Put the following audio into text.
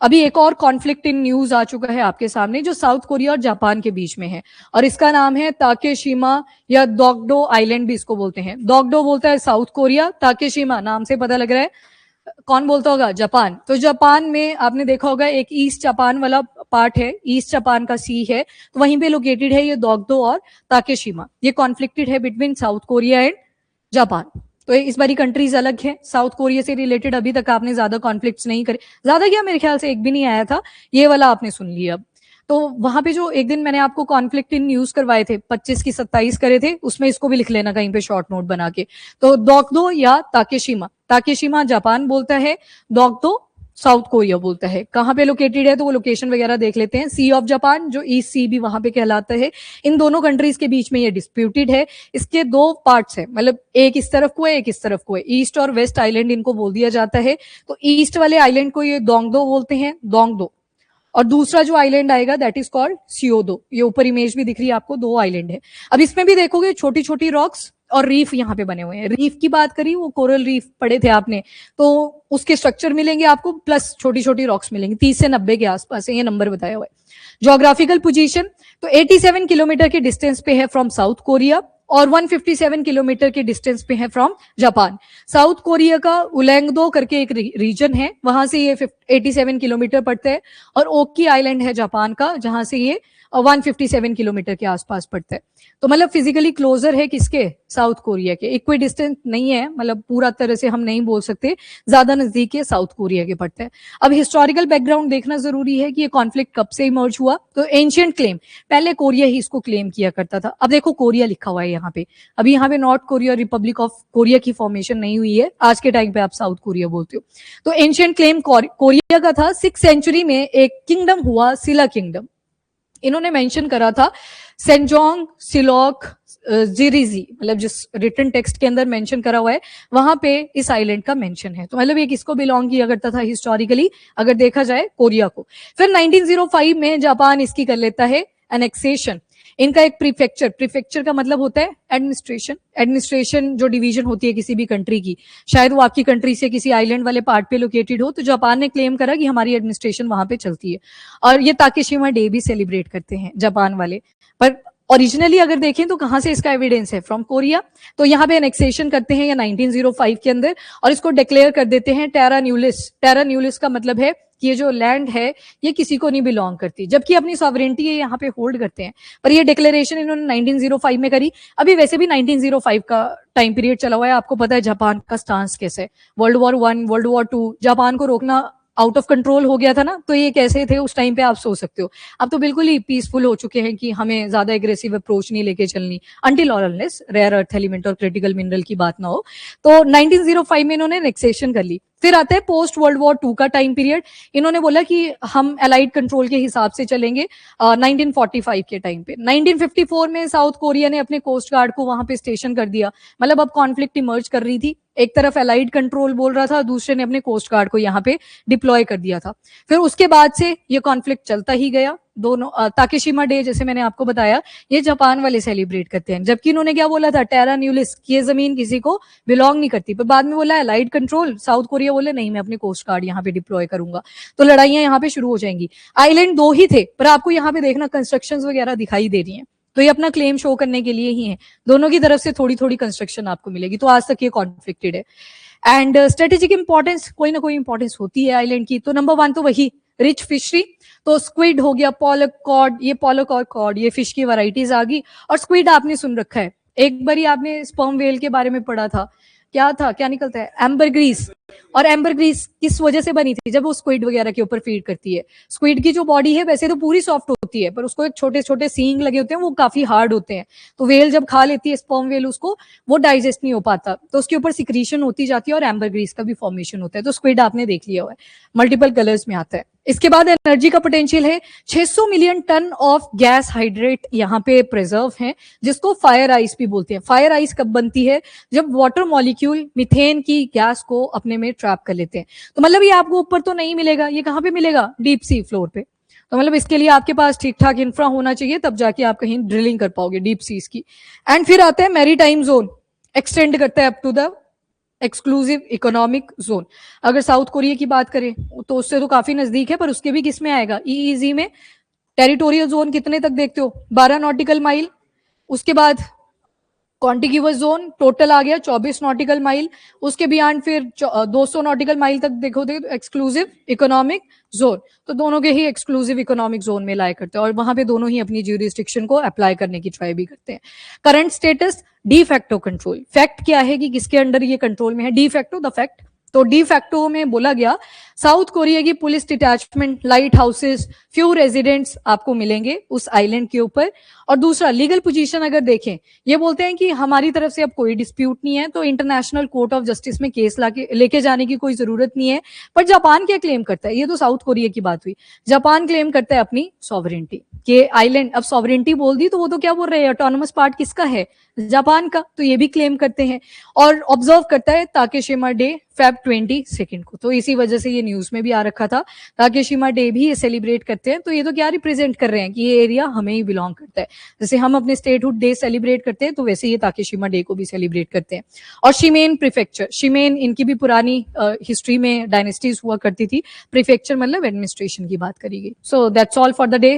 अभी एक और कॉन्फ्लिक्ट इन न्यूज आ चुका है आपके सामने जो साउथ कोरिया और जापान के बीच में है, और इसका नाम है ताकेशिमा या दोगडो आइलैंड भी इसको बोलते हैं। दोगडो बोलता है साउथ कोरिया, ताकेशिमा नाम से पता लग रहा है कौन बोलता होगा, जापान। तो जापान में आपने देखा होगा एक ईस्ट जापान वाला पार्ट है, ईस्ट जापान का सी है, तो वहीं पे लोकेटेड है ये दोगडो और ताकेशिमा। ये कॉन्फ्लिक्टेड है between south Korea and Japan. तो इस बारी कंट्रीज अलग है। साउथ कोरिया से रिलेटेड अभी तक आपने ज्यादा कॉन्फ्लिक्ट्स नहीं करे, ज्यादा क्या मेरे ख्याल से एक भी नहीं आया था, ये वाला आपने सुन लिया। अब तो वहां पे जो एक दिन मैंने आपको कॉन्फ्लिक्ट इन न्यूज करवाए थे 25 की 27 करे थे, उसमें इसको भी लिख लेना कहीं पे शॉर्ट नोट बना के। तो दोगडो या ताकेशिमा, ताकेशिमा जापान बोलता है, दोगडो साउथ कोरिया बोलता है। कहाँ पे लोकेटेड है तो वो लोकेशन वगैरह देख लेते हैं। सी ऑफ जापान जो ईस्ट सी भी वहां पे कहलाता है। इन दोनों कंट्रीज के बीच में ये डिस्प्यूटेड है। इसके दो पार्ट्स हैं, मतलब एक इस तरफ को है एक इस तरफ को है, ईस्ट और वेस्ट आइलैंड इनको बोल दिया जाता है। तो ईस्ट वाले आइलैंड को ये दोंगदो बोलते हैं, दोंगदो, और दूसरा जो आइलैंड आएगा दैट इज कॉल्ड सियोदो। ये ऊपर इमेज भी दिख रही है आपको, दो आइलैंड है। अब इसमें भी देखोगे छोटी छोटी रॉक्स और रीफ यहाँ पे बने हुए हैं। रीफ की बात करी, वो कोरल रीफ पढ़े थे आपने, तो उसके स्ट्रक्चर मिलेंगे आपको प्लस छोटी छोटी रॉक्स मिलेंगी। 30 से 90 के आसपास है, ये नंबर बताया हुआ है। ज्योग्राफिकल पोजीशन तो 87 किलोमीटर के डिस्टेंस पे है फ्रॉम साउथ कोरिया, और 157 किलोमीटर के डिस्टेंस पे है फ्रॉम जापान। साउथ कोरिया का उलेंगदो करके एक रीजन है, वहां से ये 87 किलोमीटर पड़ता है, और ओकी आइलैंड है जापान का, जहां से ये 157 किलोमीटर के आसपास पड़ता है। तो मतलब फिजिकली क्लोजर है किसके, साउथ कोरिया के। इक्वी डिस्टेंस नहीं है, मतलब पूरा तरह से हम नहीं बोल सकते, ज्यादा नजदीक है, साउथ कोरिया के पड़ता है। अब हिस्टोरिकल बैकग्राउंड देखना जरूरी है कि ये कॉन्फ्लिक्ट कब से इमर्ज हुआ। तो एंशियंट क्लेम, पहले कोरिया ही इसको क्लेम किया करता था। अब देखो कोरिया लिखा हुआ है यहाँ पे, अभी यहाँ पे north Korea Republic of Korea की फॉर्मेशन नहीं हुई है, आज के टाइम पे आप साउथ कोरिया बोलते हो। तो एंशियंट क्लेम कोरिया का था। 6th सेंचुरी में एक किंगडम हुआ, सिला किंगडम। इन्होंने मेंशन करा था सेंजोंग सिलोक जिरिजी, मतलब जिस रिटन टेक्स्ट के अंदर मेंशन करा हुआ है वहां पे इस आइलैंड का मेंशन है। तो मतलब ये किसको बिलोंग किया करता था हिस्टोरिकली, अगर देखा जाए कोरिया को। फिर 1905 में जापान इसकी कर लेता है एनेक्सेशन। इनका एक प्रीफेक्चर, प्रीफेक्चर का मतलब होता है एडमिनिस्ट्रेशन। एडमिनिस्ट्रेशन जो डिवीजन होती है किसी भी कंट्री की, शायद वो आपकी कंट्री से किसी आइलैंड वाले पार्ट पे लोकेटेड हो, तो जापान ने क्लेम करा कि हमारी एडमिनिस्ट्रेशन वहां पे चलती है। और ये ताकेशिमा डे भी सेलिब्रेट करते हैं जापान वाले। पर ओरिजिनली अगर देखें तो कहां से इसका एविडेंस है, फ्रॉम कोरिया। तो यहाँ पे एनेक्सेशन करते हैं या 1905 के अंदर, और इसको डिक्लेयर कर देते हैं टेरा न्यूलिस। टेरा न्यूलिस का मतलब है कि ये जो लैंड है ये किसी को नहीं बिलोंग करती, जबकि अपनी सॉवरेंटी ये यहाँ पे होल्ड करते हैं। पर ये डिक्लेरेशन इन्होंने 1905 में करी। अभी वैसे भी 1905 का टाइम पीरियड चला हुआ है, आपको पता है जापान का स्टांस कैसे है। World war 1, world war 2, Japan को रोकना आउट ऑफ कंट्रोल हो गया था ना, तो ये कैसे थे उस टाइम पे आप सोच सकते हो। अब तो बिल्कुल ही पीसफुल हो चुके हैं कि हमें ज्यादा एग्रेसिव अप्रोच नहीं लेके चलनी, अनटिल और अनलेस रेयर अर्थ एलिमेंट और क्रिटिकल मिनरल की बात ना हो। तो 1905 में इन्होंने नेक्सेशन कर ली। फिर आता है पोस्ट वर्ल्ड वॉर 2 का टाइम पीरियड। इन्होंने बोला कि हम अलाइड कंट्रोल के हिसाब से चलेंगे 1945 के टाइम पे। 1954 में साउथ कोरिया ने अपने कोस्ट गार्ड को वहां पे स्टेशन कर दिया। मतलब अब कॉन्फ्लिक्ट इमर्ज कर रही थी, एक तरफ अलाइड कंट्रोल बोल रहा था, दूसरे ने अपने कोस्ट गार्ड को यहाँ पे डिप्लॉय कर दिया था। फिर उसके बाद से ये कॉन्फ्लिक्ट चलता ही गया। दोनों ताकेशिमा डे जैसे मैंने आपको बताया ये जापान वाले सेलिब्रेट करते हैं, जबकि इन्होंने क्या बोला था, टेरा न्यूलिस, ये जमीन किसी को बिलोंग नहीं करती। पर बाद में बोला अलाइड कंट्रोल, साउथ कोरिया बोले नहीं मैं अपने कोस्ट गार्ड यहाँ पे डिप्लॉय करूंगा। तो लड़ाइयां यहाँ पे शुरू हो जाएंगी। आइलैंड 2 ही थे, पर आपको यहाँ पे देखना कंस्ट्रक्शंस वगैरह दिखाई दे रही हैं, तो ये अपना क्लेम शो करने के लिए ही है। दोनों की तरफ से थोड़ी थोड़ी कंस्ट्रक्शन आपको मिलेगी। तो आज तक ये कॉन्फ्लिक्टेड है। एंड स्ट्रेटेजिक इंपॉर्टेंस, कोई ना कोई इंपॉर्टेंस होती है आइलैंड की। तो नंबर 1 तो वही रिच फिशरी, तो स्क्विड हो गया, पॉलक कॉड, ये पॉलक और कॉड, ये फिश की वैरायटीज आ गई। और स्क्विड आपने सुन रखा है, एक बारी आपने स्पर्म वेल के बारे में पढ़ा था, क्या था, क्या निकलता है, एम्बरग्रीस। और एम्बरग्रीस किस वजह से बनी थी, जब वो स्क्विड वगैरह के ऊपर फीड करती है। स्क्विड की जो बॉडी है वैसे तो पूरी सॉफ्ट होती है, पर उसको एक छोटे छोटे सींग लगे होते हैं, वो काफी हार्ड होते हैं। तो वेल जब खा लेती है स्पर्म वेल उसको, वो डाइजेस्ट नहीं हो पाता, तो उसके ऊपर सिक्रीशन होती जाती है और एम्बरग्रीस का भी फॉर्मेशन होता है। तो स्क्विड आपने देख लिया हुआ है, मल्टीपल कलर्स में आता है। इसके बाद एनर्जी का पोटेंशियल है 600 million ton of gas hydrate यहाँ पे प्रिजर्व है, जिसको फायर आइस भी बोलते हैं। फायर आइस कब बनती है, जब वाटर मॉलिक्यूल मीथेन की गैस को अपने में ट्रैप कर लेते हैं। तो मतलब ये आपको ऊपर तो नहीं मिलेगा, ये कहाँ पे मिलेगा, डीप सी फ्लोर पे। तो मतलब इसके लिए आपके पास ठीक ठाक इंफ्रा होना चाहिए, तब जाके आप कहीं ड्रिलिंग कर पाओगे डीप सीज की। एंड फिर आता है मैरीटाइम जोन, एक्सटेंड करता है up to the exclusive economic zone. अगर साउथ कोरिया की बात करें तो उससे तो काफी नजदीक है, पर उसके भी किस में आएगा, ईईजी में। टेरिटोरियल जोन कितने तक देखते हो, 12 नॉटिकल माइल। उसके बाद कॉन्टिग्यूअस जोन टोटल आ गया 24 नॉटिकल माइल। उसके बियॉन्ड फिर 200 नॉटिकल माइल तक देखोगे तो एक्सक्लूसिव इकोनॉमिक जोन। तो दोनों के ही एक्सक्लूसिव इकोनॉमिक जोन में लाया करते हैं और वहां पे दोनों ही अपनी ज्यूरिसडिक्शन को अप्लाई करने की ट्राई भी करते हैं। Current status de facto control. Fact क्या है कि किसके अंडर ये कंट्रोल में है, डी फैक्टो द फैक्ट। तो डी फैक्टो में बोला गया साउथ कोरिया की police detachment, light houses, few residents आपको मिलेंगे उस आइलैंड के ऊपर। और दूसरा लीगल पोजीशन अगर देखें, ये बोलते हैं कि हमारी तरफ से अब कोई डिस्प्यूट नहीं है, तो इंटरनेशनल कोर्ट ऑफ जस्टिस में केस लेके जाने की कोई जरूरत नहीं है। पर जापान क्या क्लेम करता है, ये तो साउथ कोरिया की बात हुई। जापान क्लेम करता है अपनी सॉवरेंटी के आइलैंड, अब सॉवरेंटी बोल दी तो वो तो क्या बोल रहे हैं, ऑटोनोमस पार्ट किसका है, जापान का, तो ये भी क्लेम करते हैं। और ऑब्जर्व करता है ताकेशिमा डे फेब 22 को, तो इसी वजह से ये न्यूज में भी आ रखा था। ताकेशिमा डे भी ये सेलिब्रेट करते हैं, तो ये तो क्या रिप्रेजेंट कर रहे हैं कि ये एरिया हमें ही बिलोंग करता है। जैसे हम अपने स्टेटहुड डे सेलिब्रेट करते हैं, तो वैसे ये ताकेशिमा डे को भी सेलिब्रेट करते हैं। और शिमेन प्रीफेक्चर, शिमेन इनकी भी पुरानी हिस्ट्री में डायनेस्टीज हुआ करती थी। प्रीफेक्चर मतलब एडमिनिस्ट्रेशन की बात करी गई। So that's all for the day.